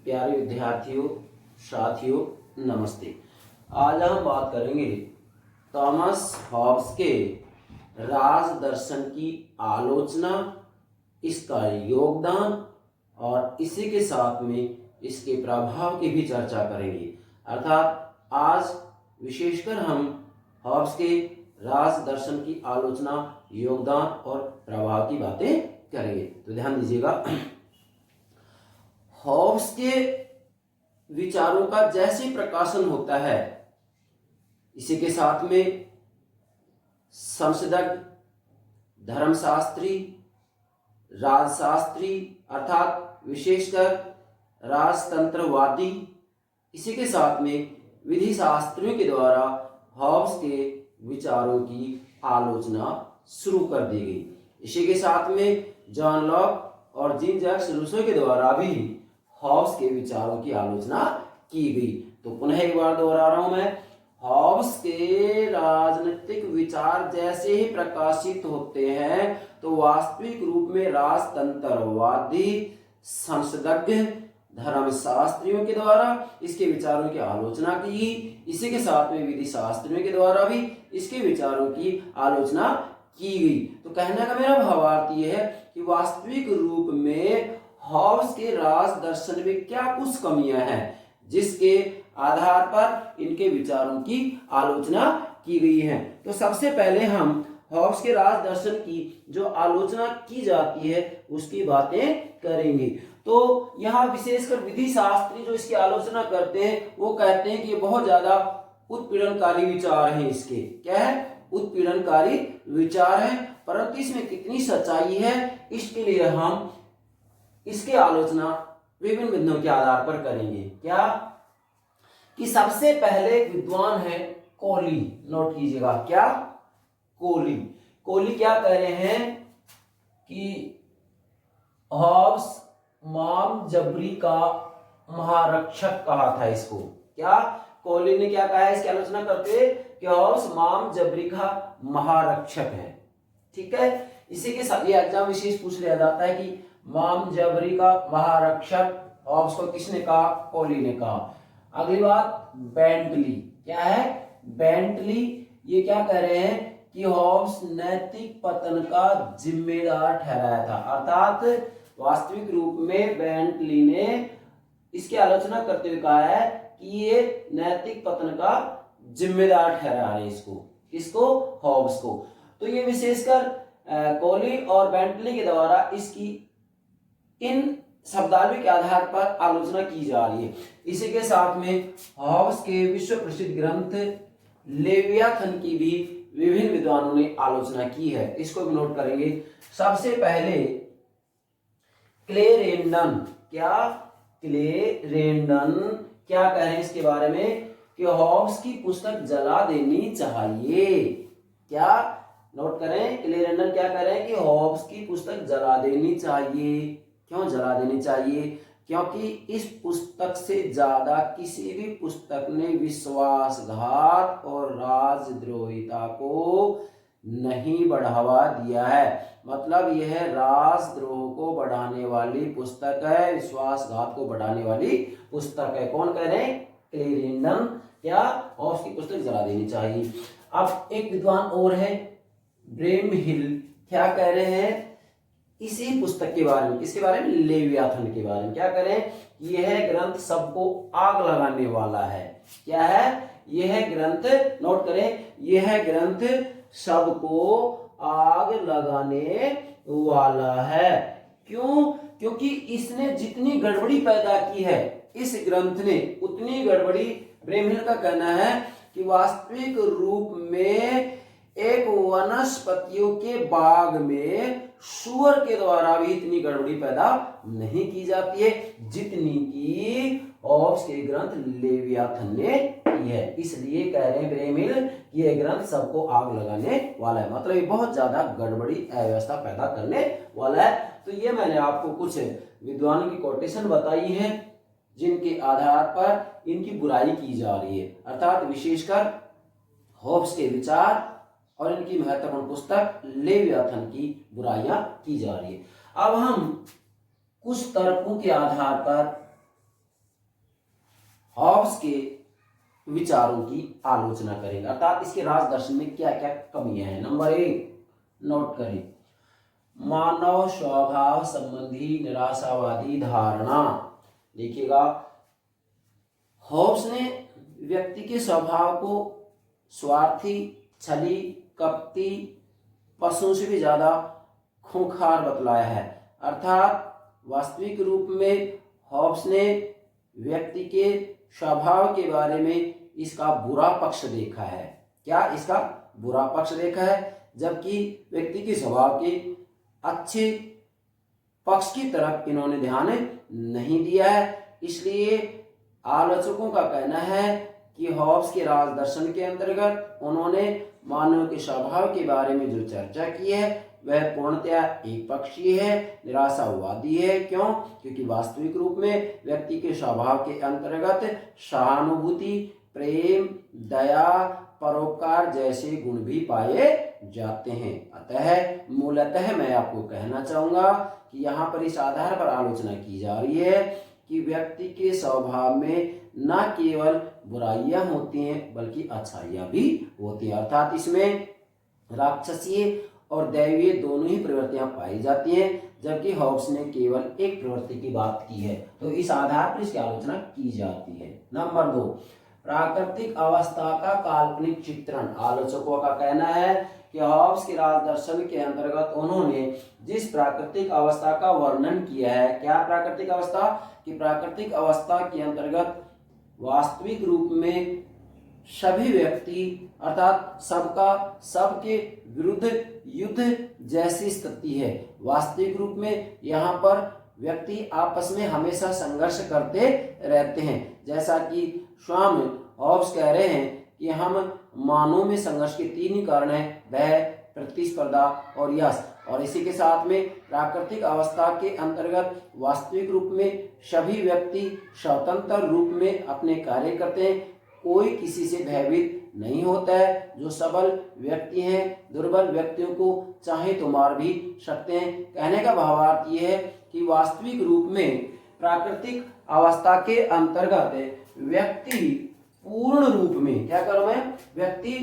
प्यारे विद्यार्थियों, साथियों, नमस्ते। आज हम बात करेंगे थॉमस हॉब्स के राज दर्शन की आलोचना, इसका योगदान और इसी के साथ में इसके प्रभाव की भी चर्चा करेंगे। अर्थात आज विशेषकर हम हॉब्स के राज दर्शन की आलोचना, योगदान और प्रभाव की बातें करेंगे। तो ध्यान दीजिएगा, हॉब्स के विचारों का जैसे प्रकाशन होता है, इसी के साथ में संसदज्ञ, धर्मशास्त्री, राजशास्त्री अर्थात विशेषकर राजतंत्रवादी, इसी के साथ में विधि शास्त्रियों के द्वारा हॉब्स के विचारों की आलोचना शुरू कर दी गई। इसी के साथ में जॉन लॉक और जीन जैक्स रूसो के द्वारा भी हॉब्स के विचारों की आलोचना की गई। तो पुनः एक बार दोहरा रहा हूं मैं, हॉब्स के राजनीतिक विचार जैसे ही प्रकाशित होते हैं तो वास्तविक रूप में राजतंत्रवादी, संसदज्ञ, धर्मशास्त्रियों के द्वारा इसके विचारों की आलोचना की। इसी के साथ में विधि शास्त्रियों के द्वारा भी इसके विचारों की आलोचना की गई। तो कहने का मेरा भावार्थ यह है कि वास्तविक रूप में हॉब्स के राज दर्शन में क्या कुछ कमियां हैं जिसके आधार पर इनके विचारों की आलोचना की गई है। तो सबसे पहले हम हॉब्स के राज दर्शन की जो आलोचना की जाती है उसकी बातें करेंगे। तो यहाँ विशेषकर विधि शास्त्री जो इसकी आलोचना करते हैं वो कहते हैं कि ये बहुत ज्यादा उत्पीड़नकारी विचार हैं। इसके क्या है? उत्पीड़नकारी विचार है, परंतु इसमें कितनी सच्चाई है इसके लिए हम इसकी आलोचना विभिन्न बिंदुओं के आधार पर करेंगे। क्या कि सबसे पहले विद्वान है कोली, नोट कीजिएगा, क्या? कोली। कोली क्या कह रहे हैं कि हॉब्स माम जबरी का महारक्षक कहा था इसको। क्या कोली ने क्या कहा है इसकी आलोचना करते कि हॉब्स माम जबरी का महारक्षक है। ठीक है, इसी के साथ ये एग्जाम विशेष पूछ लिया जाता है कि माम जबरी का महारक्षक हॉब्स को किसने कहा? कोली ने कहा। अगली बात बेंटली, क्या है? बेंटली ये क्या कह रहे हैं कि हॉब्स नैतिक पतन का जिम्मेदार ठहराया था। अर्थात वास्तविक रूप में बेंटली ने इसकी आलोचना करते हुए कहा है कि ये नैतिक पतन का जिम्मेदार ठहरा है इसको हॉब्स को। तो ये विशेषकर कोली और बेंटली के द्वारा इसकी इन शब्दावली के आधार पर आलोचना की जा रही है। इसी के साथ में हॉब्स के विश्व प्रसिद्ध ग्रंथ लेवियाथन की भी विभिन्न विद्वानों ने आलोचना की है। इसको भी नोट करेंगे। सबसे पहले क्लेरेंडन, क्या? क्लेरेंडन क्या कह रहे हैं इसके बारे में कि हॉब्स की पुस्तक जला देनी चाहिए। क्या? नोट करें, क्लेरेंडन क्या कह रहे हैं कि हॉब्स की पुस्तक जला देनी चाहिए। क्यों जला देनी चाहिए? क्योंकि इस पुस्तक से ज्यादा किसी भी पुस्तक ने विश्वासघात और राजद्रोहिता को नहीं बढ़ावा दिया है। मतलब यह राजद्रोह को बढ़ाने वाली पुस्तक है, विश्वासघात को बढ़ाने वाली पुस्तक है। कौन कह रहे हैं? क्लेरेंडन। क्या? हॉब्स की पुस्तक जला देनी चाहिए। अब एक विद्वान और है ब्रेमहिल, क्या कह रहे हैं इसी पुस्तक के बारे में, किसके बारे में? लेवियाथन के बारे में। क्या करें? यह ग्रंथ सबको आग लगाने वाला है। क्या है? यह ग्रंथ, नोट करें, यह ग्रंथ सबको आग लगाने वाला है। क्यों? क्योंकि इसने जितनी गड़बड़ी पैदा की है इस ग्रंथ ने, उतनी गड़बड़ी ब्रेमहिल का कहना है कि वास्तविक रूप में एक वनस्पतियों के बाग में सुअर के द्वारा भी इतनी गड़बड़ी पैदा नहीं की जाती है जितनी की हॉब्स के ग्रंथ लेवियाथन ने की है। इसलिए कह रहे हैं ब्रेमहिल कि यह ग्रंथ सबको आग लगाने वाला है। मतलब ये बहुत ज्यादा गड़बड़ी, अव्यवस्था पैदा करने वाला है। तो ये मैंने आपको कुछ विद्वानों की कोटेशन बताई है जिनके आधार पर इनकी बुराई की जा रही है। अर्थात विशेषकर हॉब्स के विचार और इनकी महत्वपूर्ण पुस्तक लेवियाथन की बुराइयां की जा रही है। अब हम कुछ तर्कों के आधार पर हॉब्स के विचारों की आलोचना करेगा, अर्थात इसके राज दर्शन में क्या क्या कमियां हैं। नंबर 1 नोट करें, मानव स्वभाव संबंधी निराशावादी धारणा। देखिएगा, हॉब्स ने व्यक्ति के स्वभाव को स्वार्थी, छली, कपटी, पशुओं से भी ज्यादा खूंखार बतलाया है। अर्थात वास्तविक रूप में हॉब्स ने व्यक्ति के स्वभाव के बारे में इसका बुरा पक्ष देखा है। क्या इसका बुरा पक्ष देखा है, जबकि व्यक्ति के स्वभाव के अच्छे पक्ष की तरफ इन्होंने ध्यान नहीं दिया है। इसलिए आलोचकों का कहना है कि हॉब्स के राज दर्शन के अंतर्गत उन्होंने मानव के स्वभाव के बारे में जो चर्चा की है वह पूर्णतया एक पक्षीय है, निराशावादी है। क्यों? क्योंकि वास्तविक रूप में व्यक्ति के स्वभाव के अंतर्गत सहानुभूति, प्रेम, दया, परोपकार जैसे गुण भी पाए जाते हैं। अतः मूलतः मैं आपको कहना चाहूंगा कि यहाँ पर इस आधार पर आलोचना की जा रही है कि व्यक्ति के स्वभाव में न केवल बुराइयां होती हैं बल्कि अच्छाइयां भी होती हैं। अर्थात इसमें राक्षसीय और दैवीय दोनों ही प्रवृत्तियां पाई जाती हैं, जबकि हॉब्स ने केवल एक प्रवृत्ति की बात की है। तो इस आधार पर इसकी आलोचना की जाती है। नंबर 2, प्राकृतिक अवस्था का काल्पनिक चित्रण। आलोचकों का कहना है कि हॉब्स के राज दर्शन के अंतर्गत उन्होंने जिस प्राकृतिक अवस्था का वर्णन किया है, क्या प्राकृतिक अवस्था, कि प्राकृतिक अवस्था के अंतर्गत वास्तविक रूप में सभी व्यक्ति अर्थात सबके विरुद्ध युद्ध जैसी स्थिति है। वास्तविक रूप में यहाँ पर व्यक्ति आपस में हमेशा संघर्ष करते रहते हैं। जैसा कि स्वयं हॉब्स कह रहे हैं कि हम मानव में संघर्ष के 3 ही कारण हैं, भय, प्रतिस्पर्धा और यश। और इसी के साथ में प्राकृतिक अवस्था के अंतर्गत वास्तविक रूप में सभी व्यक्ति स्वतंत्र रूप में अपने कार्य करते हैं, कोई किसी से भयभीत नहीं होता है। जो सबल व्यक्ति हैं दुर्बल व्यक्तियों को चाहे तो मार भी सकते हैं। कहने का भावार्थ ये है कि वास्तविक रूप में प्राकृतिक अवस्था के अंतर्गत व्यक्ति पूर्ण रूप में, क्या करूं मैं, व्यक्ति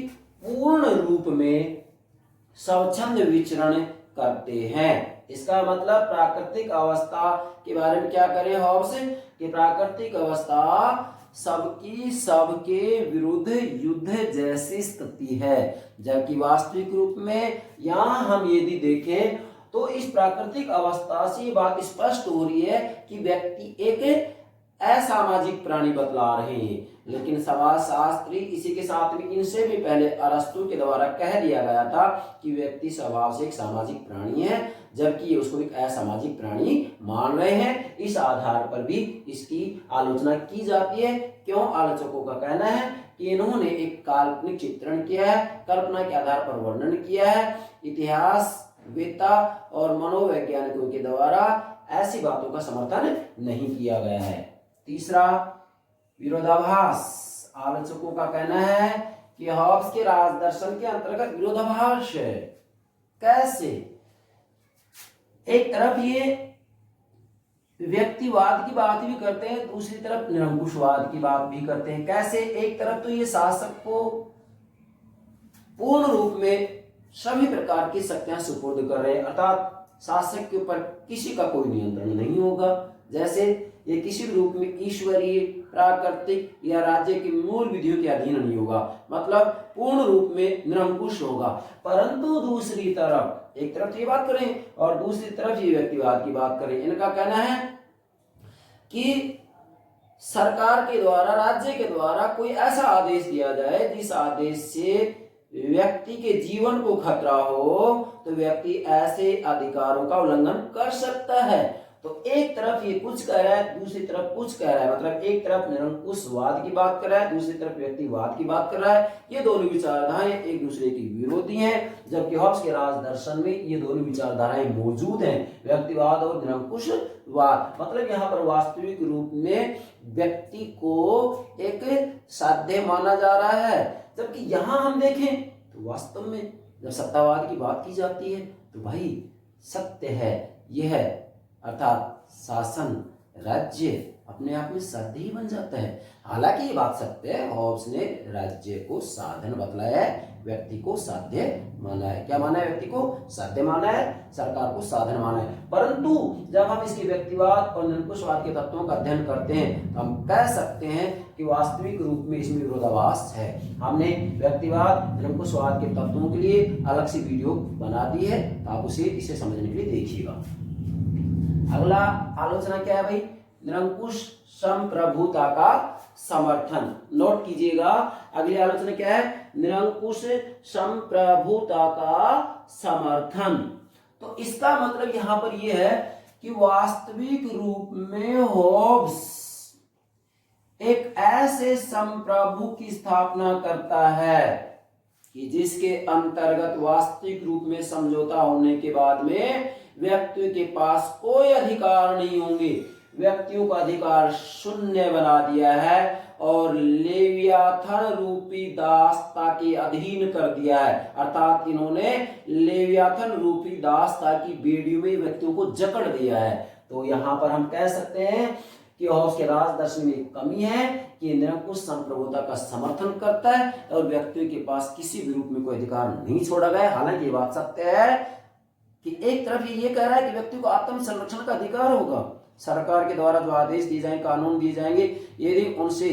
पूर्ण रूप में स्वच्छंद विचरण करते हैं। इसका मतलब प्राकृतिक अवस्था के बारे में क्या करें हॉब्स, कि प्राकृतिक अवस्था सबके विरुद्ध युद्ध जैसी स्थिति है, जबकि वास्तविक रूप में यहाँ हम यदि देखें तो इस प्राकृतिक अवस्था से बात स्पष्ट हो रही है कि व्यक्ति एक असामाजिक प्राणी बतला रहे हैं। लेकिन समाजशास्त्री इसी के साथ में इनसे भी पहले अरस्तु के द्वारा कह दिया गया था कि व्यक्ति स्वभाव से एक सामाजिक प्राणी है, जबकि ये उसको एक असामाजिक प्राणी मान रहे हैं। इस आधार पर भी इसकी आलोचना की जाती है। क्यों? आलोचकों का कहना है कि इन्होंने एक काल्पनिक चित्रण किया है, कल्पना के आधार पर वर्णन किया है। इतिहासवेत्ता और मनोवैज्ञानिकों के द्वारा ऐसी बातों का समर्थन नहीं किया गया है। तीसरा, विरोधाभास। आलोचकों का कहना है कि हॉब्स के राज दर्शन के अंतर्गत विरोधाभास है। कैसे? एक तरफ ये व्यक्तिवाद की बात भी करते हैं, दूसरी तरफ निरंकुशवाद की बात भी करते हैं। कैसे? एक तरफ तो ये शासक को पूर्ण रूप में सभी प्रकार की शक्तियां सुपुर्द कर रहे हैं, अर्थात शासक के ऊपर किसी का कोई नियंत्रण नहीं होगा। जैसे ये किसी भी रूप में ईश्वरीय, प्राकृतिक या राज्य की मूल विधियों के अधीन नहीं होगा, मतलब पूर्ण रूप में निरंकुश होगा। परंतु दूसरी तरफ, एक तरफ ये बात करें और दूसरी तरफ ये व्यक्तिवाद की बात करें, इनका कहना है कि सरकार के द्वारा, राज्य के द्वारा कोई ऐसा आदेश दिया जाए जिस आदेश से व्यक्ति के जीवन को खतरा हो, तो व्यक्ति ऐसे अधिकारों का उल्लंघन कर सकता है। तो एक तरफ ये कुछ कह रहा है, दूसरी तरफ कुछ कह रहा है, मतलब एक तरफ निरंकुशवाद की बात कर रहा है, दूसरी तरफ व्यक्तिवाद की बात कर रहा है। ये दोनों विचारधाराएं एक दूसरे की विरोधी हैं, जबकि हॉब्स के राज दर्शन में ये दोनों विचारधाराएं मौजूद हैं, व्यक्तिवाद और निरंकुशवाद। मतलब यहाँ पर वास्तविक रूप में व्यक्ति को एक साध्य माना जा रहा है, जबकि यहाँ हम देखें तो वास्तव में जब सत्तावाद की बात की जाती है तो भाई सत्य है, यह है, अर्थात शासन, राज्य अपने आप में साध्य ही बन जाता है। हालांकि ये बात सत्य है, हॉब्स ने राज्य को साधन बतलाया है, व्यक्ति को साध्य माना है। क्या माना है? व्यक्ति को साध्य माना है, सरकार को साधन माना है। परंतु जब हम इसके व्यक्तिवाद और निरंकुशवाद के तत्वों का अध्ययन करते हैं तो हम कह सकते हैं कि वास्तविक रूप में इसमें विरोधाभास है। हमने व्यक्तिवाद निरंकुशवाद के तत्वों के लिए अलग से वीडियो बना दी है, तो आप इसे समझने के लिए देखिएगा। अगला आलोचना क्या है भाई? निरंकुश संप्रभुता का समर्थन। नोट कीजिएगा, अगली आलोचना क्या है? निरंकुश संप्रभुता का समर्थन। तो इसका मतलब यहां पर यह है कि वास्तविक रूप में हॉब्स एक ऐसे संप्रभु की स्थापना करता है कि जिसके अंतर्गत वास्तविक रूप में समझौता होने के बाद में व्यक्ति के पास कोई अधिकार नहीं होंगे, व्यक्तियों का अधिकार शून्य बना दिया है और लेवियाथन रूपी दासता के अधीन कर दिया है। अर्थात इन्होंने लेवियाथन रूपी दासता की बेड़ियों में व्यक्तियों को जकड़ दिया है। तो यहां पर हम कह सकते हैं कि हॉब्स के राजदर्शन में एक कमी है कि निरंकुश संप्रभुता का समर्थन करता है और व्यक्तियों के पास किसी भी रूप में कोई अधिकार नहीं छोड़ा गया। हालांकि ये बात सत्य है कि एक तरफ ये कह रहा है कि व्यक्ति को आत्म संरक्षण का अधिकार होगा, सरकार के द्वारा जो आदेश दिए जाएंगे, कानून दिए जाएंगे, यदि उनसे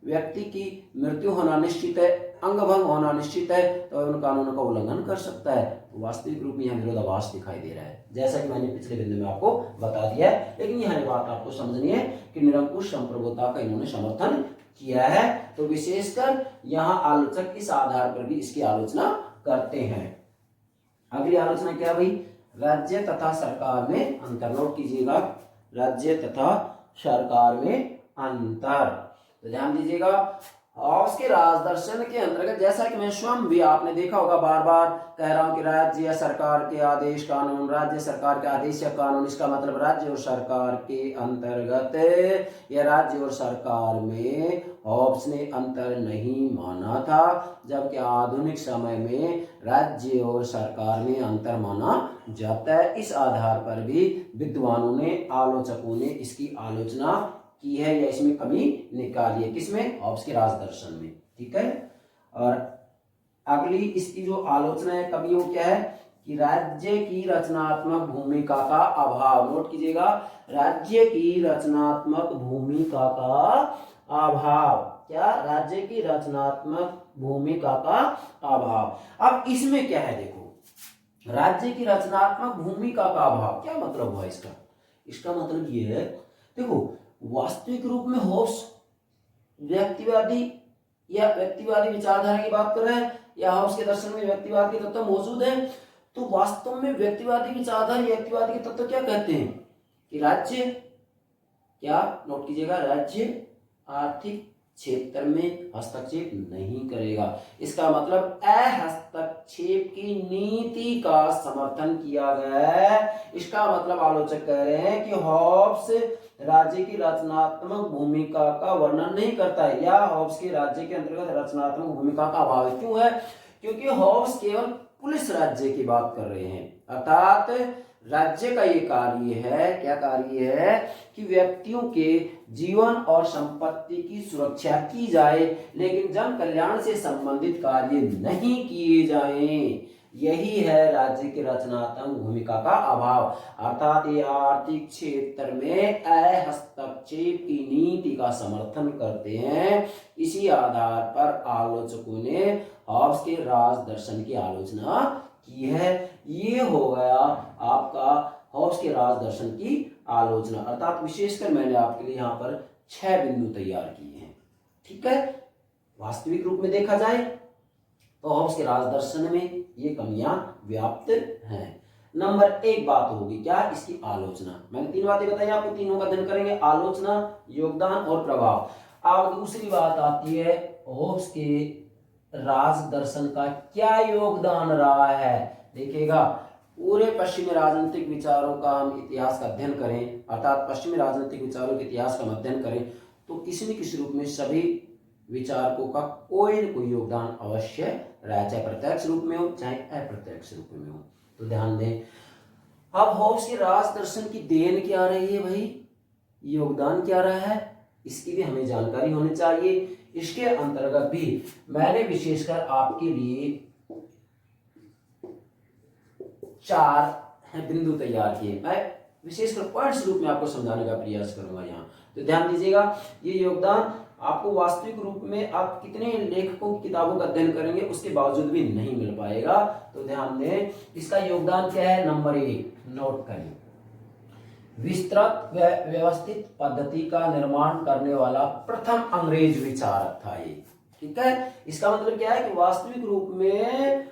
व्यक्ति की मृत्यु होना निश्चित है, अंग भंग होना निश्चित है, तो उन कानूनों का उल्लंघन कर सकता है। तो वास्तविक रूप में यह विरोधाभास दिखाई दे रहा है, जैसा कि मैंने पिछले बिंदु में आपको बता दिया है। लेकिन यह बात आपको समझनी है कि निरंकुश संप्रभुता का इन्होंने समर्थन किया है। तो विशेषकर यहाँ आलोचक इस आधार पर भी इसकी आलोचना करते हैं। अगली आलोचना क्या भाई? राज्य तथा सरकार में अंतर। नोट कीजिएगा, राज्य तथा सरकार में अंतर। तो ध्यान दीजिएगा, हॉब्स के राजदर्शन के अंतर्गत, जैसा कि मैं स्वयं भी आपने देखा होगा, बार बार कह रहा हूं कि राज्य या सरकार के आदेश कानून, राज्य सरकार के आदेश या कानून, इसका मतलब राज्य और सरकार के अंतर्गत या राज्य और सरकार में हॉब्स ने अंतर नहीं माना था, जबकि आधुनिक समय में राज्य और सरकार में अंतर माना जाता है। इस आधार पर भी विद्वानों ने, आलोचकों ने इसकी आलोचना की है या इसमें कमी निकाली है। किसमें? हॉब्स के राजदर्शन में। ठीक है। और अगली इसकी जो आलोचना है कमियों क्या है कि राज्य की रचनात्मक भूमिका का अभाव। नोट कीजिएगा, राज्य की रचनात्मक भूमिका का अभाव। क्या? राज्य की रचनात्मक भूमिका का अभाव। अब इसमें क्या है, देखो, राज्य की रचनात्मक भूमिका का अभाव क्या मतलब हुआ इसका? इसका मतलब ये है, देखो, वास्तविक रूप में हॉब्स व्यक्तिवादी या व्यक्तिवादी विचारधारा की बात कर रहे हैं या हॉब्स के दर्शन में व्यक्तिवाद के तत्व मौजूद हैं। तो वास्तव में व्यक्तिवादी विचारधारा, व्यक्तिवादी के तत्व क्या कहते हैं कि राज्य, क्या? नोट कीजिएगा, राज्य आर्थिक क्षेत्र में हस्तक्षेप नहीं करेगा। इसका मतलब अहस्तक्षेप की नीति का समर्थन किया गया है। इसका मतलब आलोचक कह रहे हैं कि हॉब्स राज्य की रचनात्मक भूमिका का वर्णन नहीं करता है या हॉब्स के राज्य के अंतर्गत रचनात्मक भूमिका का अभाव है। क्यों है? क्योंकि हॉब्स केवल पुलिस राज्य की बात कर रहे हैं, अर्थात राज्य का ये कार्य है, क्या कार्य है कि व्यक्तियों के जीवन और संपत्ति की सुरक्षा की जाए, लेकिन जन कल्याण से संबंधित कार्य नहीं किए जाएं। यही है राज्य की रचनात्मक भूमिका का अभाव। अर्थात ये आर्थिक क्षेत्र में हस्तक्षेप की नीति का समर्थन करते हैं। इसी आधार पर आलोचकों ने हॉब्स के राजदर्शन की आलोचना की है। ये हो गया आपका हॉब्स के राजदर्शन की आलोचना। अर्थात विशेषकर मैंने आपके लिए यहाँ पर 6 बिंदु तैयार किए हैं। ठीक है। वास्तविक रूप में देखा जाए तो हॉब्स के राजदर्शन में ये कमियां व्याप्त हैं। नंबर 1 बात होगी क्या? इसकी आलोचना। मैंने 3 बातें बताई आपको, तीनों का अध्ययन करेंगे, आलोचना, योगदान और प्रभाव। अब दूसरी बात आती है हॉब्स के राजदर्शन का क्या योगदान रहा है। देखिएगा, पूरे पश्चिमी राजनीतिक विचारों का हम इतिहास का अध्ययन करें, अर्थात पश्चिमी राजनीतिक विचारों के इतिहास का अध्ययन करें, तो किसी न किसी रूप में सभी विचारकों का कोई न कोई योगदान अवश्य रहा, चाहे प्रत्यक्ष रूप में हो चाहे अप्रत्यक्ष रूप में हो। तो ध्यान दें, अब हॉब्स के राजदर्शन की देन क्या रही है भाई? योगदान क्या रहा है, इसकी भी हमें जानकारी होनी चाहिए। इसके अंतर्गत भी मैंने विशेषकर आपके लिए 4 बिंदु तैयार किए। मैं विशेषकर पॉइंट्स रूप में आपको समझाने का प्रयास करूंगा यहाँ। तो ध्यान दीजिएगा, ये योगदान आपको वास्तविक रूप में आप कितने लेखकों की किताबों का अध्ययन करेंगे उसके बावजूद भी नहीं मिल पाएगा। तो ध्यान दें, इसका योगदान क्या है। नंबर 1 नोट करें, विस्तृत व व्यवस्थित पद्धति का निर्माण करने वाला प्रथम अंग्रेज विचारक था ये। ठीक है, इसका मतलब क्या है कि वास्तविक रूप में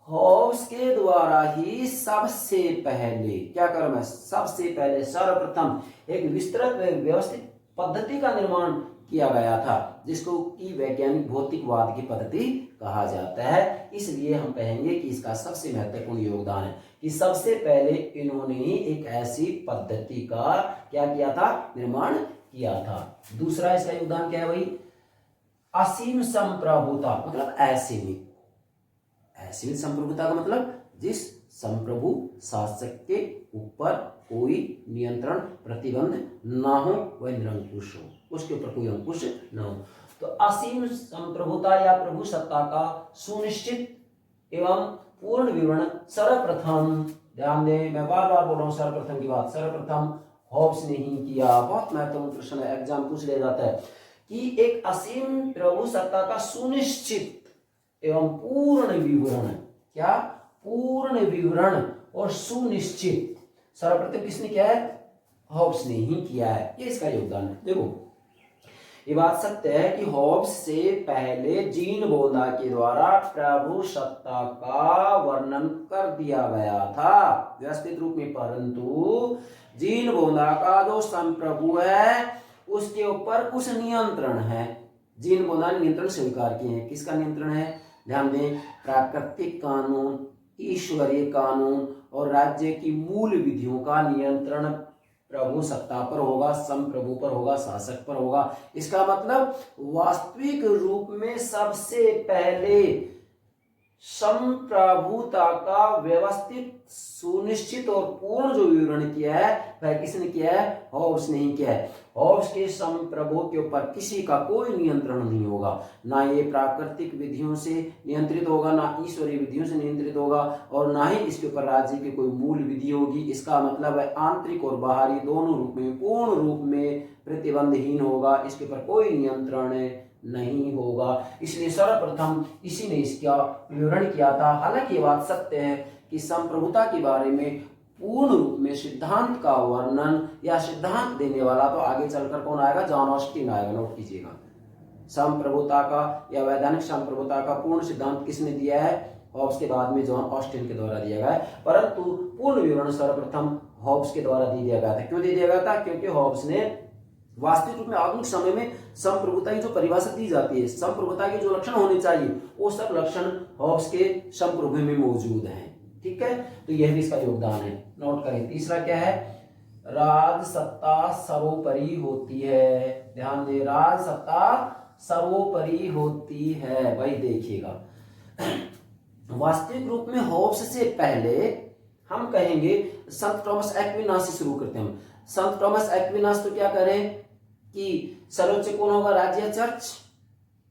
हॉब्स के द्वारा ही सबसे पहले क्या क्रम है, सबसे पहले सर्वप्रथम एक विस्तृत व व्यवस्थित पद्धति का निर्माण किया गया था, जिसको कि वैज्ञानिक भौतिकवाद की पद्धति कहा जाता है। इसलिए हम कहेंगे कि इसका सबसे महत्वपूर्ण योगदान है कि सबसे पहले इन्होंने ही एक ऐसी पद्धति का क्या किया था, निर्माण किया था। दूसरा इसका योगदान क्या है भाई, असीम संप्रभुता, मतलब असीमित। असीमित संप्रभुता का मतलब जिस संप्रभु शासक के ऊपर कोई नियंत्रण प्रतिबंध ना हो, वह निरंकुश हो, उसके ऊपर कोई अंकुश ना हो। तो असीम संप्रभुता या प्रभु सत्ता का सुनिश्चित एवं पूर्ण विवरण सर्वप्रथम, ध्यान दें मैं बार बार बोल रहा हूं सर्वप्रथम की बात, सर्वप्रथम हॉब्स ने ही किया। बहुत महत्वपूर्ण प्रश्न है, एग्जाम पूछ ले जाता है कि एक असीम प्रभु सत्ता का सुनिश्चित एवं पूर्ण विवरण, क्या पूर्ण विवरण और सुनिश्चित सर्वप्रथम किसने किया है, हॉब्स ने ही किया है। ये इसका योगदान है। देखो ये बात सत्य है कि हॉब्स से पहले जीन बोधा के द्वारा प्रभु सत्ता का वर्णन कर दिया गया था व्यवस्थित रूप में, परंतु जीन बोधा का जो संप्रभु है उसके ऊपर कुछ नियंत्रण है। जीन बोधा ने नियंत्रण स्वीकार किए हैं। किसका नियंत्रण है, ध्यान दें, प्राकृतिक कानून, ईश्वरीय कानून और राज्य की मूल विधियों का नियंत्रण प्रभु सत्ता पर होगा, संप्रभु पर होगा, शासक पर होगा। इसका मतलब वास्तविक रूप में सबसे पहले संप्रभुता का व्यवस्थित, सुनिश्चित और पूर्ण जो विवरण किया है वह किसने किया है, हॉब्स ने ही किया है। हॉब्स के संप्रभु के ऊपर किसी का कोई नियंत्रण नहीं होगा, ना ये प्राकृतिक विधियों से नियंत्रित होगा, ना ईश्वरीय विधियों से नियंत्रित होगा, और ना ही इसके ऊपर राज्य की कोई मूल विधि होगी। इसका मतलब है आंतरिक और बाहरी दोनों रूप में पूर्ण रूप में प्रतिबंधहीन होगा, इसके ऊपर कोई नियंत्रण नहीं होगा। इसलिए सर्वप्रथम इसी ने इसका विवरण किया था। हालांकि ये बात सत्य है कि संप्रभुता के बारे में पूर्ण रूप में सिद्धांत का वर्णन या सिद्धांत देने वाला तो आगे चलकर कौन आएगा, जॉन ऑस्टिन आएगा। नोट कीजिएगा, संप्रभुता का या वैधानिक संप्रभुता का पूर्ण सिद्धांत किसने दिया है, हॉब्स के बाद में जॉन ऑस्टिन के द्वारा दिया गया है। परंतु पूर्ण विवरण सर्वप्रथम हॉब्स के द्वारा दे दिया गया था। क्यों दे दिया गया था, क्योंकि हॉब्स ने वास्तविक रूप में आधुनिक समय में संप्रभुता की जो परिभाषा दी जाती है, संप्रभुता के जो लक्षण होने चाहिए वो सब लक्षण हॉब्स के संप्रभु में मौजूद हैं। ठीक है, तो यह भी इसका योगदान है। नोट करें। तीसरा क्या है, राज सत्ता सर्वोपरि होती है। ध्यान दें, राज सत्ता सर्वोपरि होती है। भाई देखिएगा, वास्तविक रूप में हॉब्स से पहले हम कहेंगे संत थॉमस एक्विनास से शुरू करते हैं। संत थॉमस एक्विनास तो क्या करें कि सर्वोच्च कौन होगा, राज्य या चर्च।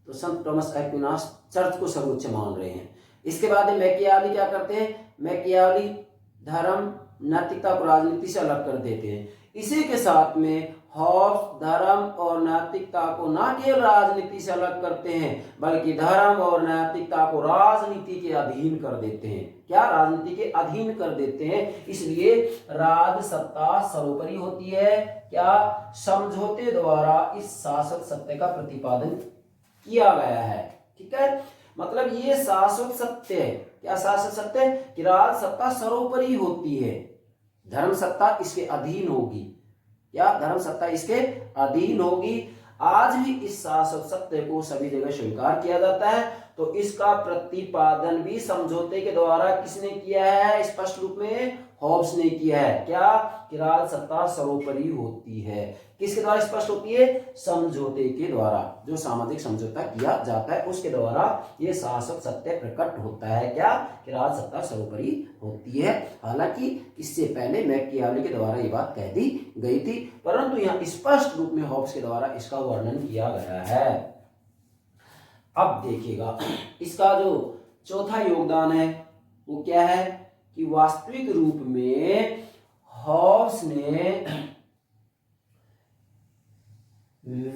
तो संत थॉमस एक्विनास चर्च को सर्वोच्च मान रहे हैं। इसके बाद मैकियावली क्या करते हैं, मैकियावली धर्म नैतिकता को राजनीति से अलग कर देते हैं। इसी के साथ में हॉब्स धर्म और नैतिकता को न केवल राजनीति से अलग करते हैं बल्कि धर्म और नैतिकता को राजनीति के अधीन कर देते हैं। क्या, राजनीति के अधीन कर देते हैं। इसलिए राज सत्ता सर्वोपरि होती है। क्या, समझौते द्वारा इस शासक सत्य का प्रतिपादन किया गया है। ठीक है, मतलब ये शाश्वत सत्य है। क्या शाश्वत सत्य है कि राज सत्ता सर्वोपरि होती है, धर्म सत्ता इसके अधीन होगी। क्या, धर्म सत्ता इसके अधीन होगी। आज भी इस शाश्वत सत्य को सभी जगह स्वीकार किया जाता है। तो इसका प्रतिपादन भी समझौते के द्वारा किसने किया है, स्पष्ट रूप में हॉब्स ने किया है। क्या? कि राज सत्ता सर्वोपरि होती है। किसके द्वारा स्पष्ट होती है? समझौते के द्वारा। जो सामाजिक समझौता किया जाता है उसके द्वारा ये शाश्वत सत्य प्रकट होता है। क्या? कि राज सत्ता सर्वोपरि होती है। हालांकि इससे पहले मैकियावेली के द्वारा ये बात कह दी गई थी, परंतु यहाँ स्पष्ट रूप में हॉब्स के द्वारा इसका वर्णन किया गया है। अब देखिएगा इसका जो चौथा योगदान है वो क्या है कि वास्तविक रूप में हॉब्स ने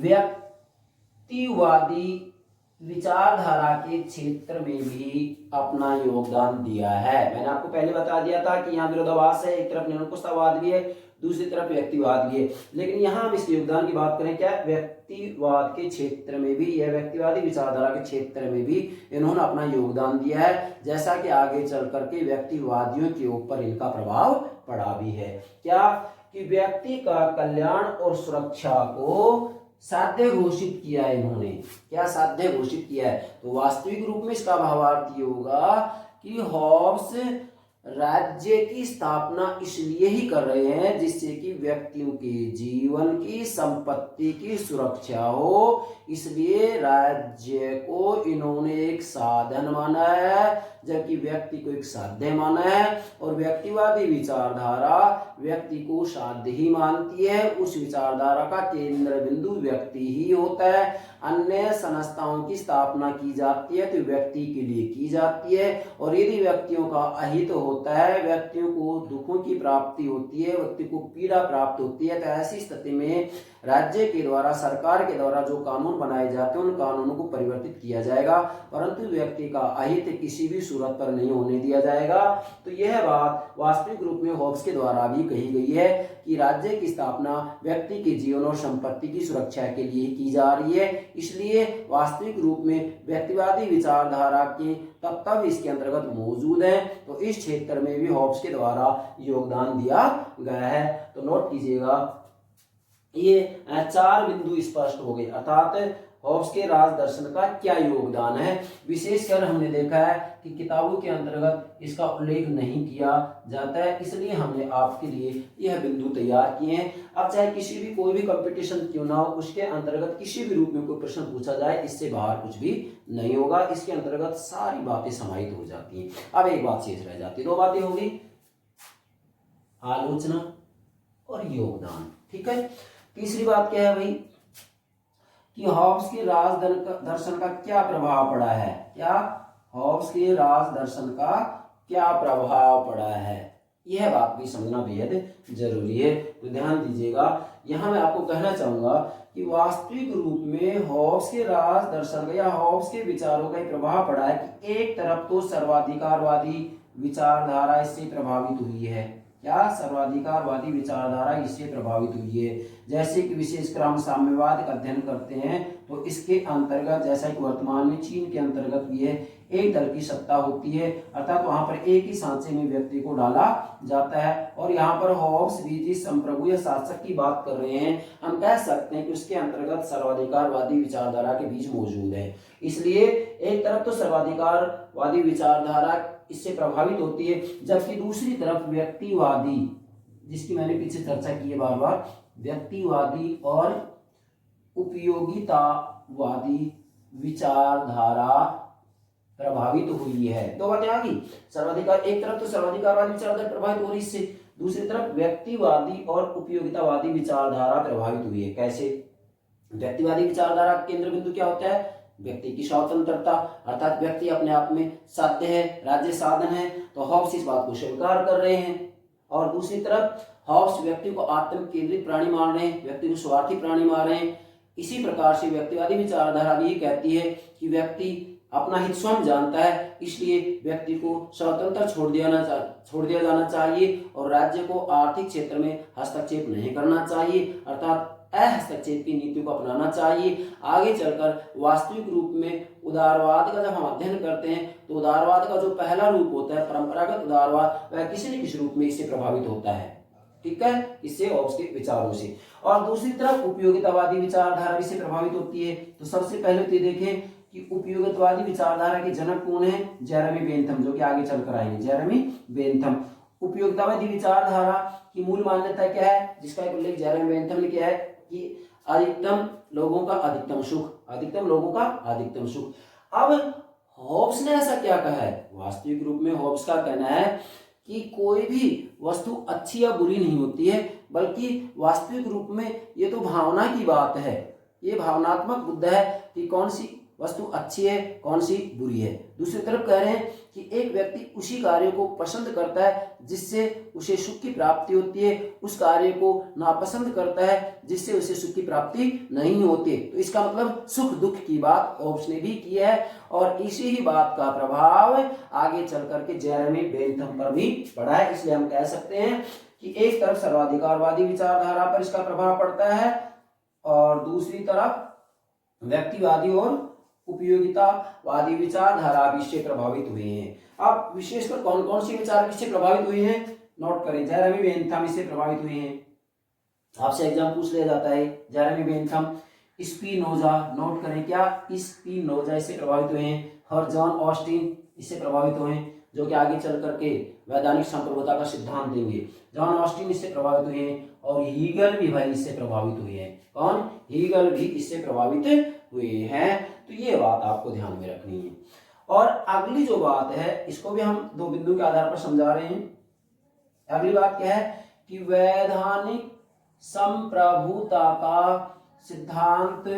व्यक्तिवादी विचारधारा के क्षेत्र में भी अपना योगदान दिया है। मैंने आपको पहले बता दिया था कि यहाँ विरोधाभास है, एक तरफ निरंकुशतावाद भी है, दूसरी तरफ व्यक्तिवाद भी है, लेकिन यहाँ हम इसके योगदान की बात करें क्या व्यक्तिवाद के क्षेत्र में भी, यह व्यक्तिवादी विचारधारा के क्षेत्र में भी इन्होंने अपना योगदान दिया है, जैसा कि आगे चल करके व्यक्तिवादियों के ऊपर इनका प्रभाव पड़ा भी है। क्या? कि व्यक्ति का कल्याण और सुरक्षा को साध्य घोषित किया है इन्होंने। क्या साध्य घोषित किया है? तो वास्तविक रूप में इसका भावार्थ ये होगा कि हॉब्स राज्य की स्थापना इसलिए ही कर रहे हैं जिससे कि व्यक्तियों के जीवन की संपत्ति की सुरक्षा हो, इसलिए राज्य को इन्होंने एक साधन माना है जबकि व्यक्ति को एक साध्य माना है। और व्यक्तिवादी विचारधारा व्यक्ति को साध्य ही मानती है, उस विचारधारा का केंद्र बिंदु व्यक्ति ही होता है। अन्य संस्थाओं की स्थापना की जाती है तो व्यक्ति के लिए की जाती है, और यदि व्यक्तियों का अहित होता है, व्यक्तियों को दुखों की प्राप्ति होती है, व्यक्ति को पीड़ा प्राप्त होती है, तो ऐसी स्थिति में राज्य के द्वारा, सरकार के द्वारा जो कानून बनाए जाते हैं उन कानूनों को परिवर्तित किया जाएगा, परंतु व्यक्ति का अहित किसी भी सूरत पर नहीं होने दिया जाएगा। तो यह बात वास्तविक रूप में हॉब्स के द्वारा भी कही गई है कि राज्य की स्थापना व्यक्ति के जीवन और संपत्ति की सुरक्षा के लिए की जा रही है, इसलिए वास्तविक रूप में व्यक्तिवादी विचारधारा के तत्व इसके अंतर्गत मौजूद है। तो इस क्षेत्र में भी हॉब्स के द्वारा योगदान दिया गया है। तो नोट कीजिएगा, ये 4 बिंदु स्पष्ट हो गए, अर्थात हॉब्स के राज दर्शन का क्या योगदान है। विशेषकर हमने देखा है कि किताबों के अंतर्गत इसका उल्लेख नहीं किया जाता है, इसलिए हमने आपके लिए यह बिंदु तैयार किए हैं। अब चाहे किसी भी कोई भी कंपटीशन क्यों ना हो, उसके अंतर्गत किसी भी रूप में कोई प्रश्न पूछा जाए, इससे बाहर कुछ भी नहीं होगा, इसके अंतर्गत सारी बातें समाहित हो जाती हैं। अब एक बात शेष रह जाती है, 2 बातें होगी, आलोचना और योगदान। ठीक है, तीसरी बात क्या है भाई कि हॉब्स के राज दर्शन का क्या प्रभाव पड़ा है। क्या? हॉब्स के राज दर्शन का क्या प्रभाव पड़ा है, यह बात भी समझना बेहद जरूरी है। तो ध्यान दीजिएगा, यहां मैं आपको कहना चाहूंगा कि वास्तविक रूप में हॉब्स के राज दर्शन का या हॉब्स के विचारों का प्रभाव पड़ा है कि एक तरफ तो सर्वाधिकारवादी विचारधारा इससे प्रभावित हुई है। क्या? सर्वाधिकारवादी विचारधारा इससे प्रभावित हुई है। जैसे कि विशेषकर हम साम्यवाद का अध्ययन करते हैं तो इसके अंतर्गत, जैसा कि वर्तमान में चीन के अंतर्गत भी है, एक दल की सत्ता होती है, अर्थात वहां पर एक ही सांचे में व्यक्ति को डाला जाता है। और यहाँ पर हॉब्स भी जिस संप्रभु या शासक की बात कर रहे हैं, हम कह सकते हैं कि उसके अंतर्गत सर्वाधिकारवादी विचारधारा के बीच मौजूद है। इसलिए एक तरफ तो सर्वाधिकारवादी विचारधारा इससे प्रभावित होती है, जबकि दूसरी तरफ व्यक्तिवादी, जिसकी मैंने पीछे चर्चा की है बार बार, व्यक्तिवादी और उपयोगितावादी विचारधारा प्रभावित हुई है। 2 बातें आ गई, सर्वाधिकार, एक तरफ तो सर्वाधिकारवादी विचारधारा प्रभावित हो रही इससे, दूसरी तरफ व्यक्तिवादी और उपयोगितावादी विचारधारा प्रभावित हुई है। कैसे? व्यक्तिवादी विचारधारा केंद्र बिंदु क्या होता है? व्यक्ति की स्वतंत्रता, अर्थात व्यक्ति अपने आप में साध्य है, राज्य साधन है, तो हॉब्स इस बात को स्वीकार कर रहे हैं। और दूसरी तरफ हॉब्स व्यक्ति को आत्म केंद्रित प्राणी मान रहे हैं, व्यक्ति को स्वार्थी प्राणी मान रहे हैं। इसी प्रकार से व्यक्तिवादी विचारधारा भी कहती है कि व्यक्ति अपना हित स्वयं जानता है, इसलिए व्यक्ति को स्वतंत्र छोड़ दिया जाना चाहिए और राज्य को आर्थिक क्षेत्र में हस्तक्षेप नहीं करना चाहिए, अर्थात हस्तक्षेप की नीति को अपनाना चाहिए। आगे चलकर वास्तविक रूप में उदारवाद का जब हम अध्ययन करते हैं तो उदारवाद का जो पहला रूप होता है, परंपरागत उदारवाद, वह किसी न किसी रूप में इससे प्रभावित होता है। ठीक है, इससे हॉब्स के विचारों से। और दूसरी तरफ उपयोगितावादी विचारधारा इससे प्रभावित होती है। तो सबसे पहले तो देखें कि उपयोगितावादी विचारधारा के जनक कौन है? जेरेमी बेंथम, जो कि आगे चलकर आएंगे, जेरेमी बेंथम। उपयोगितावादी विचारधारा की मूल मान्यता क्या है, जिसका एक उल्लेख जेरेमी बेंथम ने किया है कि अधिकतम लोगों का अधिकतम सुख, अधिकतम लोगों का अधिकतम सुख। अब हॉब्स ने ऐसा क्या कहा है, वास्तविक रूप में हॉब्स का कहना है कि कोई भी वस्तु अच्छी या बुरी नहीं होती है, बल्कि वास्तविक रूप में ये तो भावना की बात है, ये भावनात्मक मुद्दा है कि कौन सी वस्तु अच्छी है, कौन सी बुरी है। दूसरी तरफ कह रहे हैं कि एक व्यक्ति उसी कार्य को पसंद करता है जिससे उसे सुख की प्राप्ति होती है, उस कार्य को नापसंद करता है जिससे उसे सुख की प्राप्ति नहीं होती। तो इसका मतलब सुख दुख की बात हॉब्स ने भी की है, और इसी ही बात का प्रभाव आगे चल करके जेरेमी बेंथम पर भी पड़ा है। इसलिए हम कह सकते हैं कि एक तरफ सर्वाधिकारवादी विचारधारा पर इसका प्रभाव पड़ता है, और दूसरी तरफ व्यक्तिवादी और उपयोगितावादी विचारधारा भी इससे प्रभावित हुए हैं। अब विशेषकर कौन कौन सी विचार इससे प्रभावित हुए हैं, नोट करें। जेरेमी बेंथम इससे प्रभावित हुए हैं, आपसे एग्जाम पूछ लिया जाता है। जेरेमी बेंथम, स्पिनोजा, नोट करें क्या, स्पिनोजा इससे प्रभावित हुए हैं, और जॉन ऑस्टिन इससे प्रभावित हुए हैं, जो कि आगे चल करके वैधानिक संप्रभुता का सिद्धांत देंगे। जॉन ऑस्टिन इससे प्रभावित हुए हैं, और हीगल भी भाई इससे प्रभावित हुए हैं। कौन, हीगल भी इससे प्रभावित हुए हैं। तो ये बात आपको ध्यान में रखनी है। और अगली जो बात है, इसको भी हम दो बिंदु के आधार पर समझा रहे हैं। अगली बात क्या है कि वैधानिक संप्रभुता का सिद्धांत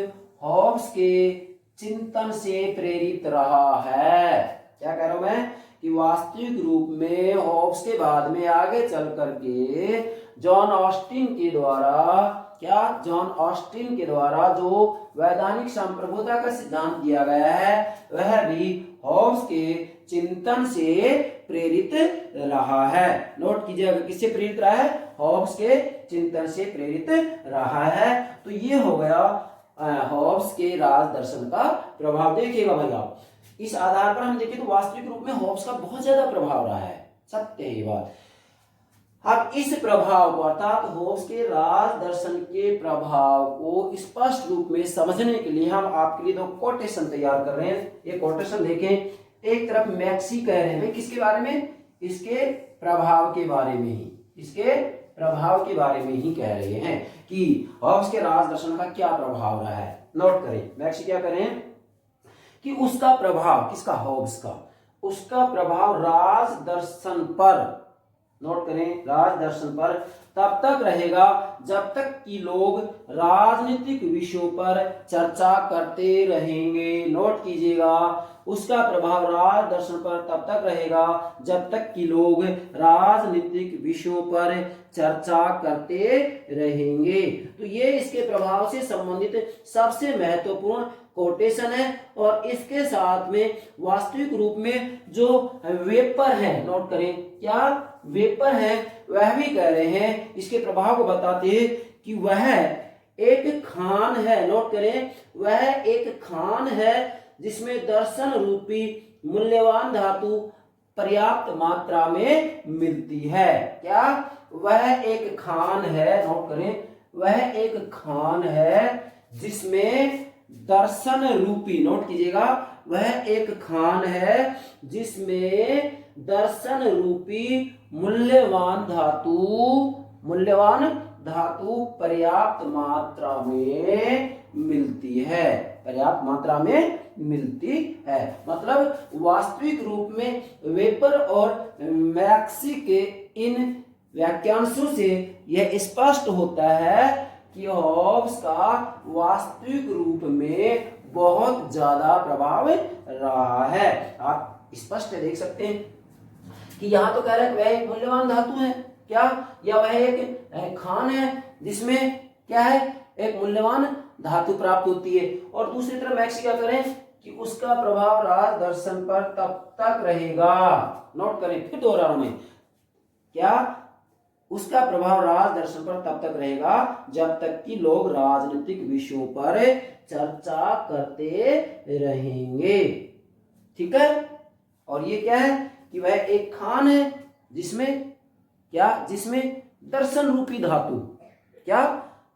हॉब्स के चिंतन से प्रेरित रहा है। क्या कह रहा हूं मैं कि वास्तविक रूप में हॉब्स के बाद में आगे चल करके जॉन ऑस्टिन के द्वारा, क्या, जॉन ऑस्टिन के द्वारा जो वैधानिक संप्रभुता का सिद्धांत दिया गया है, वह भी हॉब्स के चिंतन से प्रेरित रहा है। नोट कीजिएगा, किससे प्रेरित रहा है, हॉब्स के चिंतन से प्रेरित रहा है। तो ये हो गया हॉब्स के राज दर्शन का प्रभाव। देखिएगा भाई आप, इस आधार पर हम देखें तो वास्तविक रूप में हॉब्स का बहुत ज्यादा प्रभाव रहा है, सत्य है ये बात। अब इस प्रभाव को, अर्थात हॉब्स के राज दर्शन के प्रभाव को स्पष्ट रूप में समझने के लिए हम आपके लिए दो कोटेशन तैयार कर रहे हैं। ये कोटेशन देखें, एक तरफ मैक्सी कह रहे हैं, किसके बारे में, इसके प्रभाव के बारे में ही, इसके प्रभाव के बारे में ही कह रहे हैं कि हॉब्स के राज दर्शन का क्या प्रभाव रहा है। नोट करें, मैक्सी क्या करें कि उसका प्रभाव, किसका, हॉब्स का, उसका प्रभाव राज दर्शन पर, नोट करें, राज दर्शन पर तब तक रहेगा जब तक कि लोग राजनीतिक विषयों पर चर्चा करते रहेंगे। नोट कीजिएगा, उसका प्रभाव राज दर्शन पर तब तक रहेगा जब तक कि लोग राजनीतिक विषयों पर चर्चा करते रहेंगे। तो ये इसके प्रभाव से संबंधित सबसे महत्वपूर्ण कोटेशन है। और इसके साथ में वास्तविक रूप में जो वेपर है, नोट करें, क्या, वेपर है, वह भी कह रहे हैं, इसके प्रभाव को बताते हैं कि वह एक खान है। नोट करें, वह एक खान है जिसमें दर्शन रूपी मूल्यवान धातु पर्याप्त मात्रा में मिलती है। क्या, वह एक खान है, नोट करें, वह एक खान है जिसमें दर्शन रूपी, नोट कीजिएगा, वह एक खान है जिसमें दर्शन रूपी मूल्यवान धातु पर्याप्त मात्रा में मिलती है, पर्याप्त मात्रा में मिलती है। मतलब वास्तविक रूप में वेपर और मैक्सी के इन व्याख्यांशों से यह स्पष्ट होता है कि हॉब्स का वास्तविक रूप में बहुत ज्यादा प्रभाव रहा है। आप स्पष्ट देख सकते हैं कि यहां तो कह रहा है वह एक मूल्यवान धातु है, क्या, या वह एक खान है जिसमें क्या है, एक मूल्यवान धातु प्राप्त होती है। और दूसरी तरफ मैक्सी क्या करें कि उसका प्रभाव राज दर्शन पर तब तक रहेगा। नोट करें, फिर दोहरा रहा हूं मैं, क्या, उसका प्रभाव राज दर्शन पर तब तक रहेगा जब तक कि लोग राजनीतिक विषयों पर चर्चा करते रहेंगे। ठीक है। और ये क्या है कि वह एक खान है जिसमें क्या, जिसमें दर्शन रूपी धातु, क्या,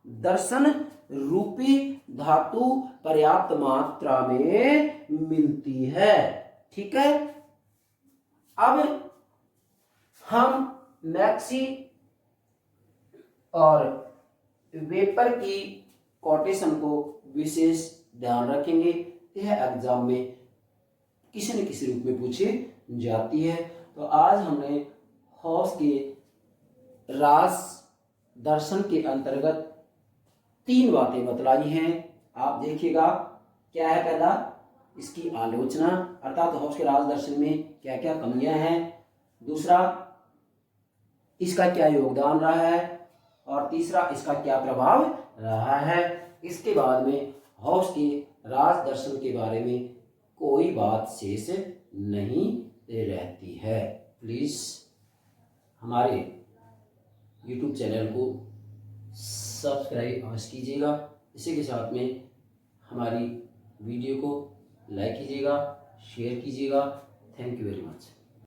दर्शन रूपी धातु पर्याप्त मात्रा में मिलती है। ठीक है। अब हम मैक्सी और वेपर की कोटेशन को विशेष ध्यान रखेंगे। यह एग्जाम में किसी न किसी रूप में पूछी जाती है। तो आज हमने हॉब्स के रास दर्शन के अंतर्गत 3 बातें बतलाई हैं। आप देखिएगा, क्या है पहला, इसकी आलोचना, अर्थात हॉब्स के रास दर्शन में क्या क्या कमियां हैं। दूसरा, इसका क्या योगदान रहा है, और तीसरा, इसका क्या प्रभाव रहा है। इसके बाद में हॉब्स के रास दर्शन के बारे में कोई बात शेष नहीं रहती है। प्लीज़ हमारे YouTube चैनल को सब्सक्राइब अवश्य कीजिएगा। इसी के साथ में हमारी वीडियो को लाइक कीजिएगा, शेयर कीजिएगा। Thank you very much.